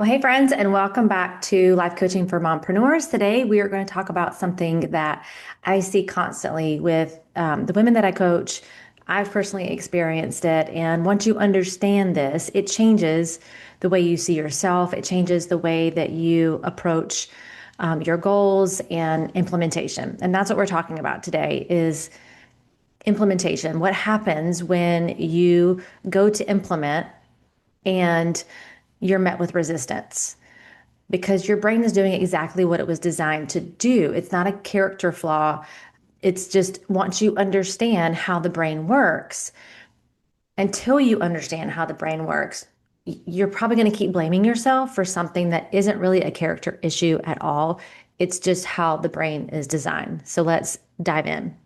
Well, hey, friends, and welcome back to Life Coaching for Mompreneurs. Today, we are going to talk about something that I see constantly with the women that I coach. I've personally experienced it. And once you understand this, it changes the way you see yourself, it changes the way that you approach your goals and implementation. And that's what we're talking about today is implementation. What happens when you go to implement and you're met with resistance? Because your brain is doing exactly what it was designed to do. It's not a character flaw. It's just once you understand how the brain works, until you understand how the brain works, you're probably going to keep blaming yourself for something that isn't really a character issue at all. It's just how the brain is designed. So let's dive in.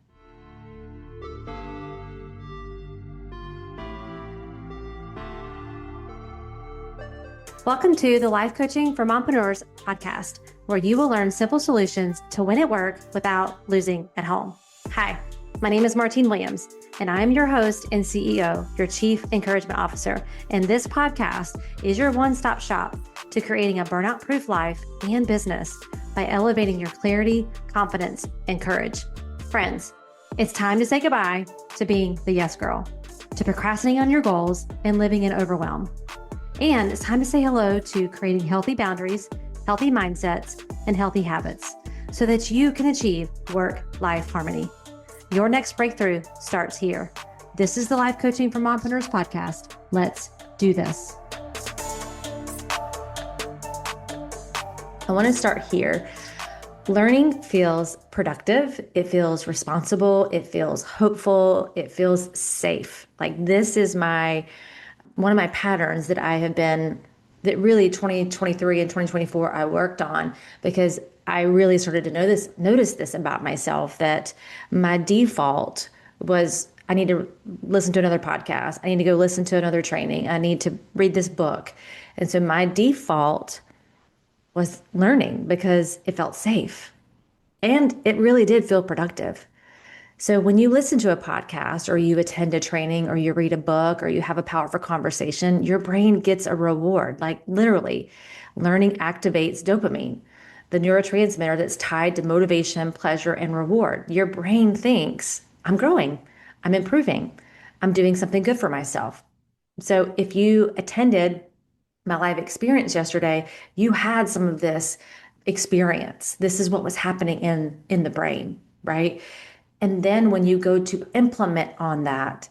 Welcome to the Life Coaching for Mompreneurs podcast, where you will learn simple solutions to win at work without losing at home. Hi, my name is Martine Williams, and I'm your host and CEO, your Chief Encouragement Officer. And this podcast is your one-stop shop to creating a burnout-proof life and business by elevating your clarity, confidence, and courage. Friends, it's time to say goodbye to being the yes girl, to procrastinating on your goals and living in overwhelm. And it's time to say hello to creating healthy boundaries, healthy mindsets, and healthy habits so that you can achieve work-life harmony. Your next breakthrough starts here. This is the Life Coaching for Mompreneurs podcast. Let's do this. I want to start here. Learning feels productive. It feels responsible. It feels hopeful. It feels safe. Like this is one of my patterns that that really 2023 and 2024 I worked on, because I really started to notice this about myself, that my default was I need to listen to another podcast. I need to go listen to another training. I need to read this book. And so my default was learning because it felt safe and it really did feel productive. So when you listen to a podcast or you attend a training or you read a book or you have a powerful conversation, your brain gets a reward. Like literally, learning activates dopamine, the neurotransmitter that's tied to motivation, pleasure, and reward. Your brain thinks, I'm growing, I'm improving, I'm doing something good for myself. So if you attended my live experience yesterday, you had some of this experience. This is what was happening in the brain, right? And then when you go to implement on that,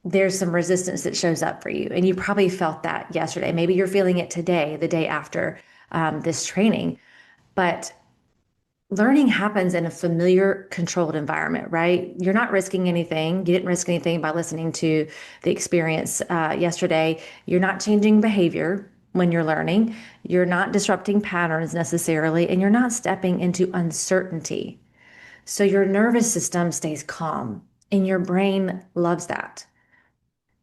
there's some resistance that shows up for you. And you probably felt that yesterday. Maybe you're feeling it today, the day after this training. But learning happens in a familiar, controlled environment, right? You're not risking anything. You didn't risk anything by listening to the experience yesterday. You're not changing behavior when you're learning. You're not disrupting patterns necessarily, and you're not stepping into uncertainty. So your nervous system stays calm and your brain loves that.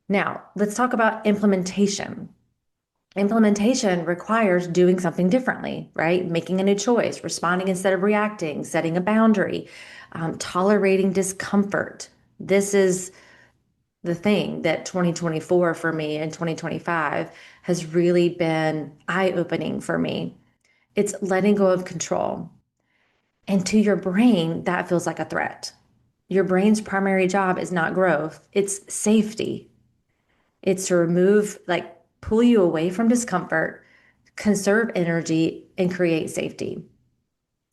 Now, let's talk about implementation. Implementation requires doing something differently, right? Making a new choice, responding instead of reacting, setting a boundary, tolerating discomfort. This is the thing that 2024 for me and 2025 has really been eye-opening for me. It's letting go of control. And to your brain, that feels like a threat. Your brain's primary job is not growth, it's safety. It's to pull you away from discomfort, conserve energy, and create safety.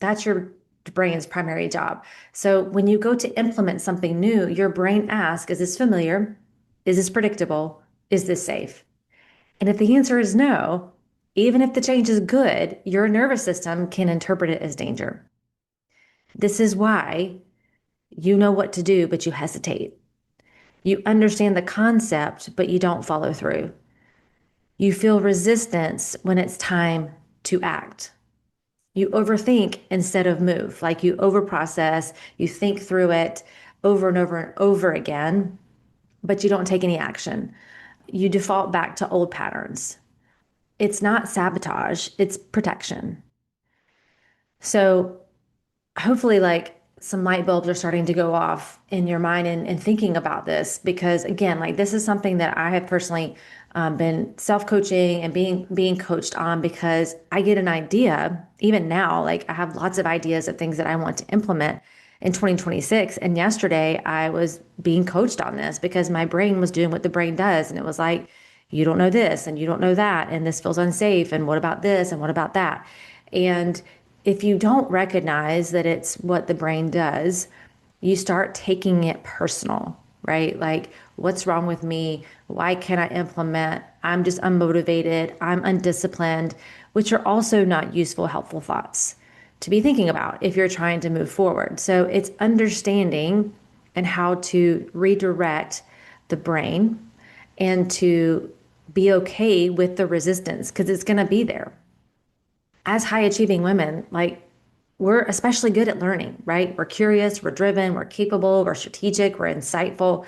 That's your brain's primary job. So when you go to implement something new, your brain asks, is this familiar? Is this predictable? Is this safe? And if the answer is no, even if the change is good, your nervous system can interpret it as danger. This is why you know what to do, but you hesitate. You understand the concept, but you don't follow through. You feel resistance when it's time to act. You overthink instead of move, like you overprocess, you think through it over and over and over again, but you don't take any action. You default back to old patterns. It's not sabotage, it's protection. So hopefully some light bulbs are starting to go off in your mind and thinking about this, because again, this is something that I have personally been self-coaching and being coached on because I get an idea even now, like I have lots of ideas of things that I want to implement in 2026. And yesterday I was being coached on this because my brain was doing what the brain does. And it was like, you don't know this and you don't know that. And this feels unsafe. And what about this? And what about that? And if you don't recognize that it's what the brain does, you start taking it personal, right? Like, what's wrong with me? Why can't I implement? I'm just unmotivated. I'm undisciplined, which are also not useful, helpful thoughts to be thinking about if you're trying to move forward. So it's understanding and how to redirect the brain and to be okay with the resistance because it's going to be there. As high achieving women, like we're especially good at learning, right? We're curious, we're driven, we're capable, we're strategic, we're insightful.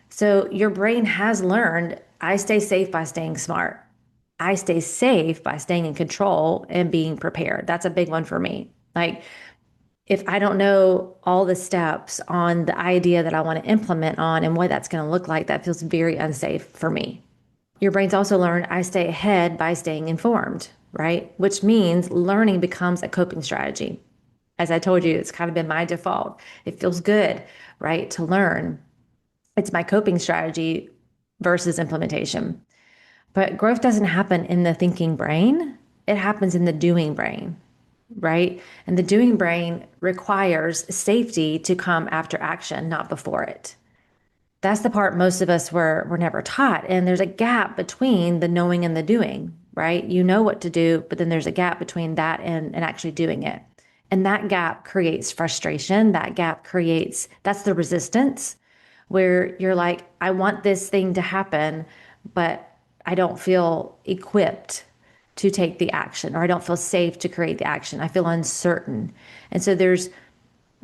So your brain has learned I stay safe by staying smart. I stay safe by staying in control and being prepared. That's a big one for me. Like, if I don't know all the steps on the idea that I want to implement on and what that's going to look like, that feels very unsafe for me. Your brain's also learned I stay ahead by staying informed, right? Which means learning becomes a coping strategy. As I told you, it's kind of been my default. It feels good, right, to learn. It's my coping strategy versus implementation. But growth doesn't happen in the thinking brain, it happens in the doing brain, right? And the doing brain requires safety to come after action, not before it. That's the part most of us were never taught. And there's a gap between the knowing and the doing, right? You know what to do, but then there's a gap between that and actually doing it. And that gap creates frustration. That gap creates, that's the resistance where you're like, I want this thing to happen, but I don't feel equipped to take the action, or I don't feel safe to create the action. I feel uncertain. And so there's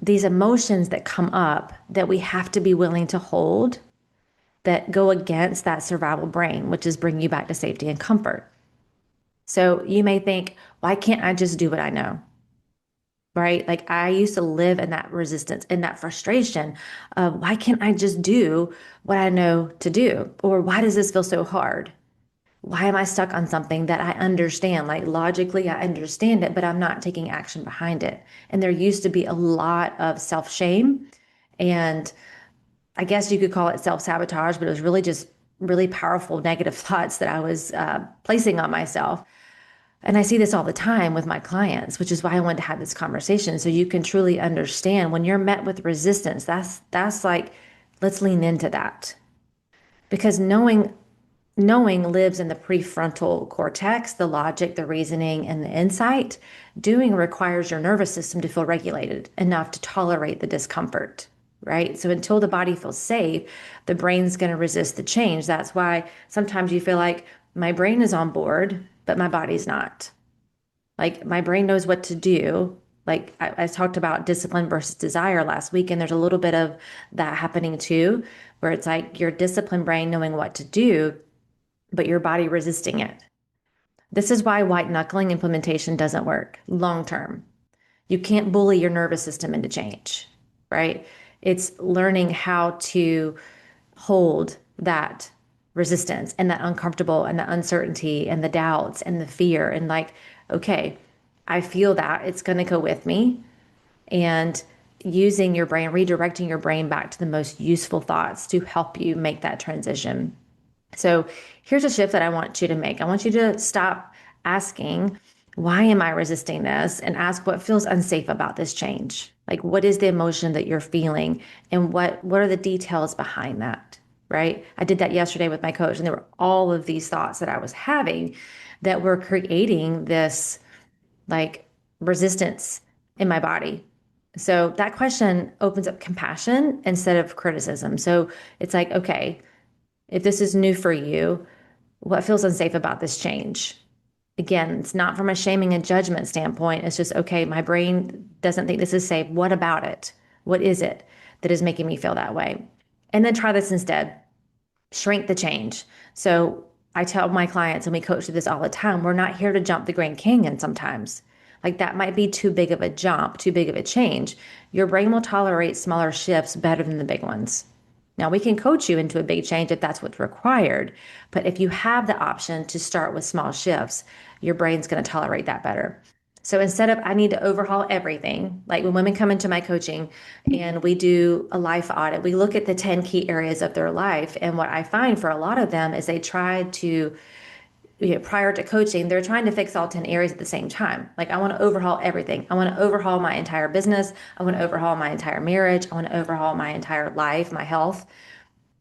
these emotions that come up that we have to be willing to hold that go against that survival brain, which is bringing you back to safety and comfort. So you may think, why can't I just do what I know? Right? Like I used to live in that resistance, in that frustration of why can't I just do what I know to do? Or why does this feel so hard? Why am I stuck on something that I understand? Like logically, I understand it, but I'm not taking action behind it. And there used to be a lot of self shame. And I guess you could call it self sabotage, but it was really just really powerful negative thoughts that I was placing on myself. And I see this all the time with my clients, which is why I wanted to have this conversation so you can truly understand when you're met with resistance. That's like, let's lean into that because knowing lives in the prefrontal cortex, the logic, the reasoning, and the insight. Doing requires your nervous system to feel regulated enough to tolerate the discomfort, right? So until the body feels safe, the brain's going to resist the change. That's why sometimes you feel like my brain is on board, but my body's not. Like my brain knows what to do. Like I talked about discipline versus desire last week, and there's a little bit of that happening too, where it's like your disciplined brain knowing what to do, but your body resisting it. This is why white knuckling implementation doesn't work long term. You can't bully your nervous system into change, right? It's learning how to hold that resistance and that uncomfortable and the uncertainty and the doubts and the fear and like, okay, I feel that it's going to go with me and using your brain, redirecting your brain back to the most useful thoughts to help you make that transition. So here's a shift that I want you to make. I want you to stop asking, why am I resisting this? And ask what feels unsafe about this change. Like, what is the emotion that you're feeling? And what are the details behind that? Right? I did that yesterday with my coach, and there were all of these thoughts that I was having that were creating this like resistance in my body. So that question opens up compassion instead of criticism. So it's like, okay, if this is new for you, what feels unsafe about this change? Again, it's not from a shaming and judgment standpoint. It's just, okay, my brain doesn't think this is safe. What about it? What is it that is making me feel that way? And then try this instead. Shrink the change. So I tell my clients, and we coach through this all the time, we're not here to jump the Grand Canyon sometimes. Like that might be too big of a jump, too big of a change. Your brain will tolerate smaller shifts better than the big ones. Now, we can coach you into a big change if that's what's required. But if you have the option to start with small shifts, your brain's going to tolerate that better. So instead of I need to overhaul everything, like when women come into my coaching and we do a life audit, we look at the 10 key areas of their life. And what I find for a lot of them is they try to, prior to coaching, they're trying to fix all 10 areas at the same time. Like, I want to overhaul everything. I want to overhaul my entire business. I want to overhaul my entire marriage. I want to overhaul my entire life, my health.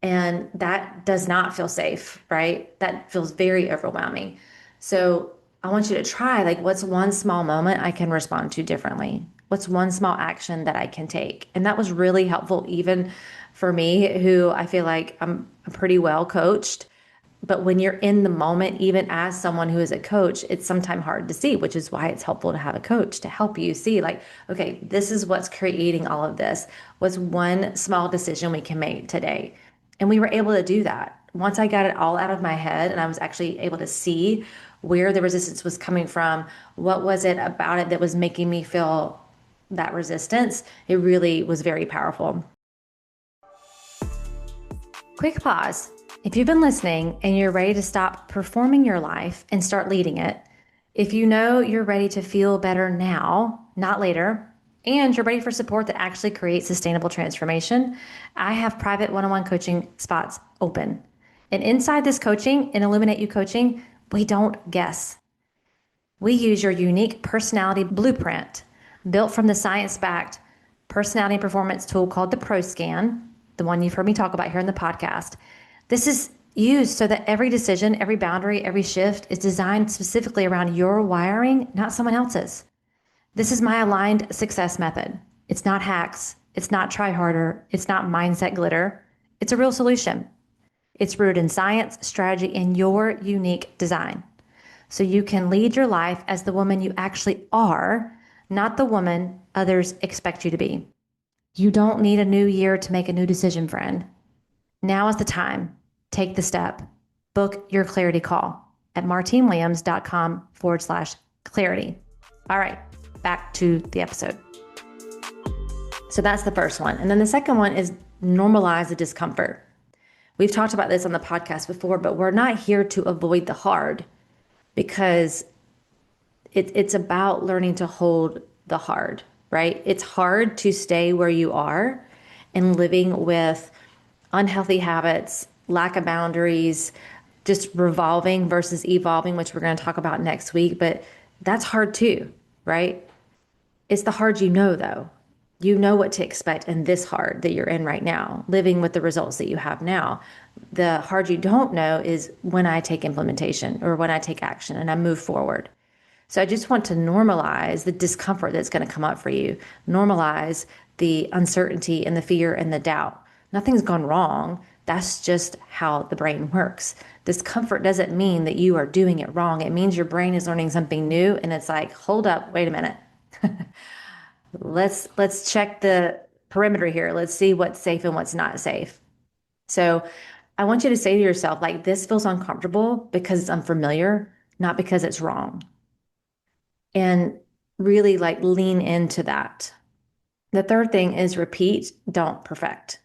And that does not feel safe, right? That feels very overwhelming. So I want you to try, like, what's one small moment I can respond to differently? What's one small action that I can take? And that was really helpful, even for me, who I feel like I'm pretty well coached. But when you're in the moment, even as someone who is a coach, it's sometimes hard to see, which is why it's helpful to have a coach to help you see, like, okay, this is what's creating all of this. What's one small decision we can make today? And we were able to do that. Once I got it all out of my head and I was actually able to see where the resistance was coming from, what was it about it that was making me feel that resistance, it really was very powerful. Quick pause. If you've been listening and you're ready to stop performing your life and start leading it, if you know you're ready to feel better now, not later, and you're ready for support that actually creates sustainable transformation, I have private one-on-one coaching spots open. And inside this coaching, in Illuminate You coaching, we don't guess. We use your unique personality blueprint built from the science-backed personality and performance tool called the ProScan, the one you've heard me talk about here in the podcast. This is used so that every decision, every boundary, every shift is designed specifically around your wiring, not someone else's. This is my aligned success method. It's not hacks. It's not try harder. It's not mindset glitter. It's a real solution. It's rooted in science, strategy, and your unique design. So you can lead your life as the woman you actually are, not the woman others expect you to be. You don't need a new year to make a new decision, friend. Now is the time. Take the step. Book your clarity call at martinewilliams.com/clarity. All right, back to the episode. So that's the first one. And then the second one is normalize the discomfort. We've talked about this on the podcast before, but we're not here to avoid the hard, because it's about learning to hold the hard, right? It's hard to stay where you are and living with unhealthy habits, lack of boundaries, just revolving versus evolving, which we're going to talk about next week. But that's hard too, right? It's the hard you know, though. You know what to expect in this hard that you're in right now, living with the results that you have now. The hard you don't know is when I take implementation or when I take action and I move forward. So I just want to normalize the discomfort that's going to come up for you. Normalize the uncertainty and the fear and the doubt. Nothing's gone wrong. That's just how the brain works. Discomfort doesn't mean that you are doing it wrong. It means your brain is learning something new and it's like, hold up, wait a minute. Let's check the perimeter here. Let's see what's safe and what's not safe. So I want you to say to yourself, like, this feels uncomfortable because it's unfamiliar, not because it's wrong. And really, like, lean into that. The third thing is repeat, don't perfect.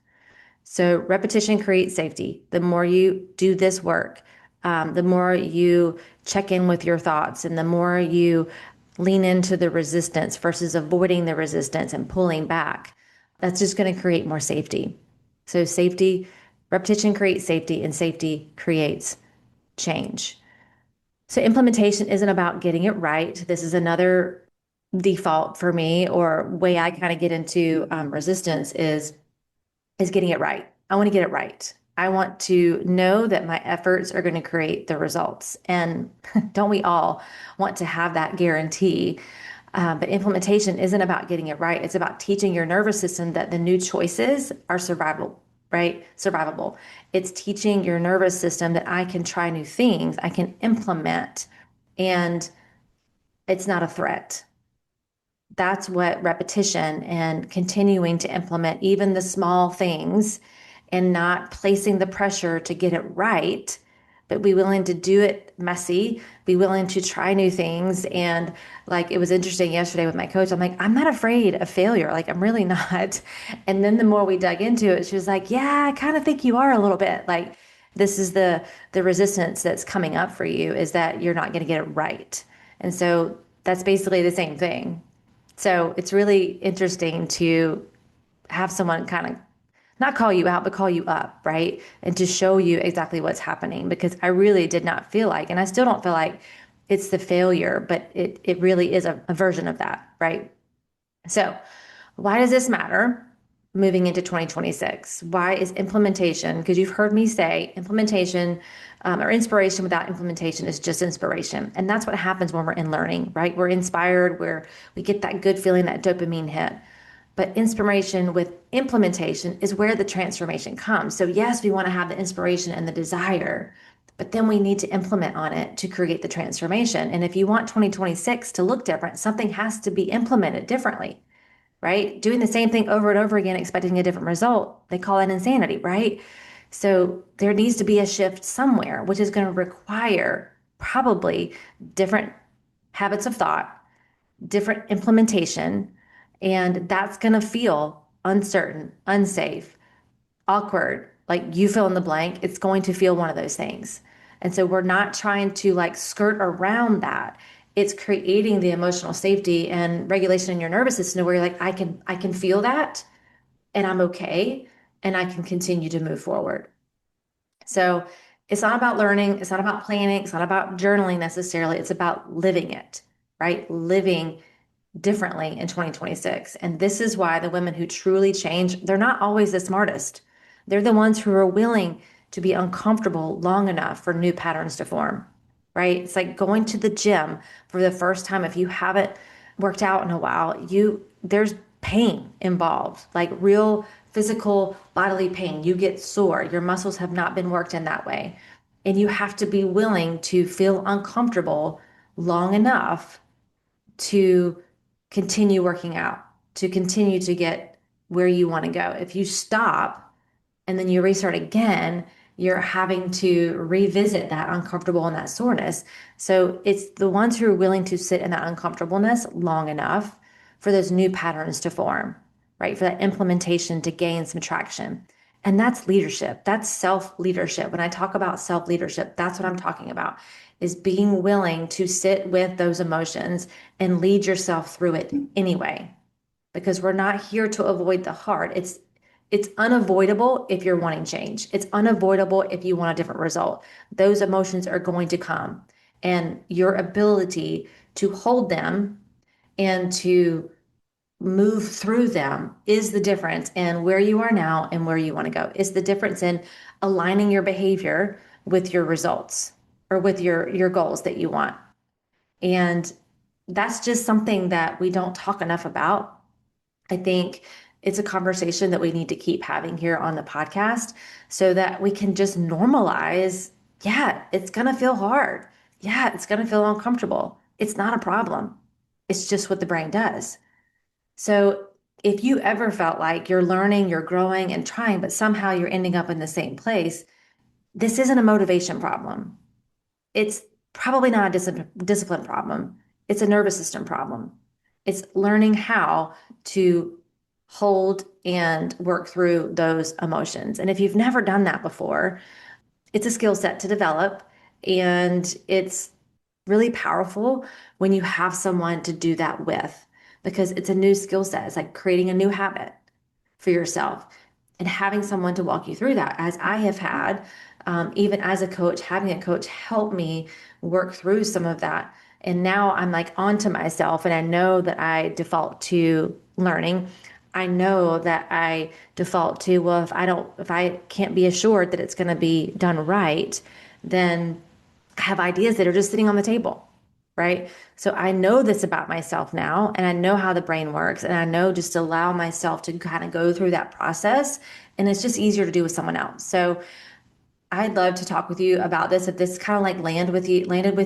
So repetition creates safety. The more you do this work, the more you check in with your thoughts and the more you lean into the resistance versus avoiding the resistance and pulling back, that's just going to create more safety. So safety, repetition creates safety, and safety creates change. So implementation isn't about getting it right. This is another default for me, or way I kind of get into resistance is getting it right. I want to get it right. I want to know that my efforts are going to create the results. And don't we all want to have that guarantee? But implementation isn't about getting it right. It's about teaching your nervous system that the new choices are survivable, right? Survivable. It's teaching your nervous system that I can try new things, I can implement, and it's not a threat. That's what repetition and continuing to implement even the small things and not placing the pressure to get it right, but be willing to do it messy, be willing to try new things. And like, it was interesting yesterday with my coach. I'm like, I'm not afraid of failure. Like, I'm really not. And then the more we dug into it, she was like, yeah, I kind of think you are a little bit. Like, this is the resistance that's coming up for you, is that you're not going to get it right. And so that's basically the same thing. So it's really interesting to have someone kind of not call you out, but call you up, right? And to show you exactly what's happening, because I really did not feel like, and I still don't feel like it's the failure, but it really is a version of that, right? So why does this matter moving into 2026? Why is implementation? Because you've heard me say implementation or inspiration without implementation is just inspiration. And that's what happens when we're in learning, right? We're inspired, we get that good feeling, that dopamine hit. But inspiration with implementation is where the transformation comes. So, yes, we want to have the inspiration and the desire, but then we need to implement on it to create the transformation. And if you want 2026 to look different, something has to be implemented differently, right? Doing the same thing over and over again, expecting a different result, they call that insanity, right? So, there needs to be a shift somewhere, which is going to require probably different habits of thought, different implementation, and that's going to feel uncertain, unsafe, awkward, like you fill in the blank. It's going to feel one of those things. And so we're not trying to like skirt around that. It's creating the emotional safety and regulation in your nervous system where you're like, I can feel that and I'm okay and I can continue to move forward. So it's not about learning, it's not about planning, it's not about journaling necessarily. It's about living it, right? Living differently in 2026. And this is why the women who truly change, they're not always the smartest. They're the ones who are willing to be uncomfortable long enough for new patterns to form, right? It's like going to the gym for the first time. If you haven't worked out in a while, there's pain involved, like real physical bodily pain. You get sore. Your muscles have not been worked in that way. And you have to be willing to feel uncomfortable long enough to continue working out, to continue to get where you want to go. If you stop and then you restart again, you're having to revisit that uncomfortable and that soreness. So it's the ones who are willing to sit in that uncomfortableness long enough for those new patterns to form, right? For that implementation to gain some traction. And that's leadership. That's self leadership. When I talk about self leadership, that's what I'm talking about, is being willing to sit with those emotions and lead yourself through it anyway. Because we're not here to avoid the hard. It's unavoidable if you're wanting change. It's unavoidable if you want a different result. Those emotions are going to come. And your ability to hold them and to move through them is the difference in where you are now and where you want to go. It's the difference in aligning your behavior with your results or with your goals that you want. And that's just something that we don't talk enough about. I think it's a conversation that we need to keep having here on the podcast so that we can just normalize. Yeah, it's going to feel hard. Yeah, it's going to feel uncomfortable. It's not a problem. It's just what the brain does. So if you ever felt like you're learning, you're growing and trying, but somehow you're ending up in the same place, this isn't a motivation problem. It's probably not a discipline problem. It's a nervous system problem. It's learning how to hold and work through those emotions. And if you've never done that before, it's a skill set to develop. And it's really powerful when you have someone to do that with, because it's a new skill set. It's like creating a new habit for yourself and having someone to walk you through that, as I have had, even as a coach, having a coach help me work through some of that. And now I'm like onto myself, and I know that I default to learning. I know that I default to, well, if I can't be assured that it's going to be done right, then I have ideas that are just sitting on the table, right? So I know this about myself now, and I know how the brain works, and I know just to allow myself to kind of go through that process, and it's just easier to do with someone else. So I'd love to talk with you about this. If this kind of like landed with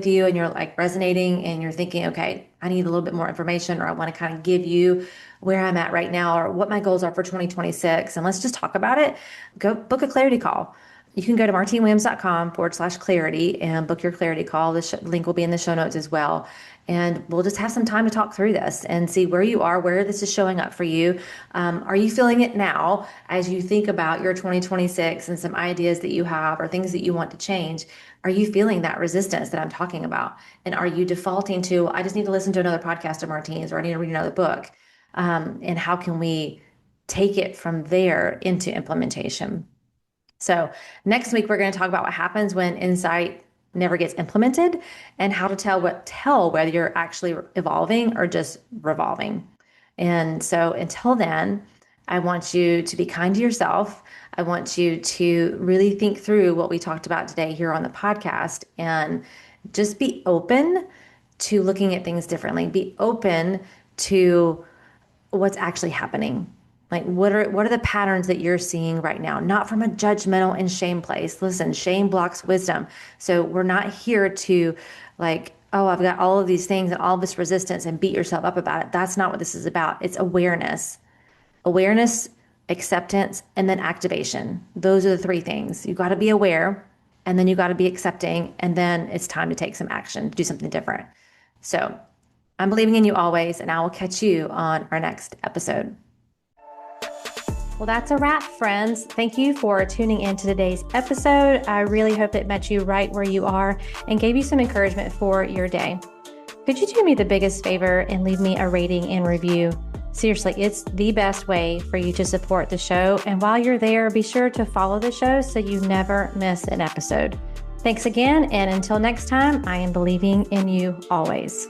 you and you're like resonating and you're thinking, okay, I need a little bit more information, or I want to kind of give you where I'm at right now or what my goals are for 2026. And let's just talk about it. Go book a clarity call. you can go to martinewilliams.com/clarity and book your clarity call. The link will be in the show notes as well. And we'll just have some time to talk through this and see where you are, where this is showing up for you. Are you feeling it now as you think about your 2026 and some ideas that you have or things that you want to change? Are you feeling that resistance that I'm talking about? And are you defaulting to, I just need to listen to another podcast of Martine's, or I need to read another book? And how can we take it from there into implementation? So next week, we're going to talk about what happens when insight never gets implemented and how to tell whether you're actually evolving or just revolving. And so until then, I want you to be kind to yourself. I want you to really think through what we talked about today here on the podcast and just be open to looking at things differently. Be open to what's actually happening. Like, what are the patterns that you're seeing right now? Not from a judgmental and shame place. Listen, shame blocks wisdom. So we're not here to like, oh, I've got all of these things and all this resistance and beat yourself up about it. That's not what this is about. It's awareness, acceptance, and then activation. Those are the three things. You got to be aware, and then you got to be accepting, and then it's time to take some action, do something different. So I'm believing in you always, and I will catch you on our next episode. Well, that's a wrap, friends. Thank you for tuning in to today's episode. I really hope it met you right where you are and gave you some encouragement for your day. Could you do me the biggest favor and leave me a rating and review? Seriously, it's the best way for you to support the show. And while you're there, be sure to follow the show so you never miss an episode. Thanks again. And until next time, I am believing in you always.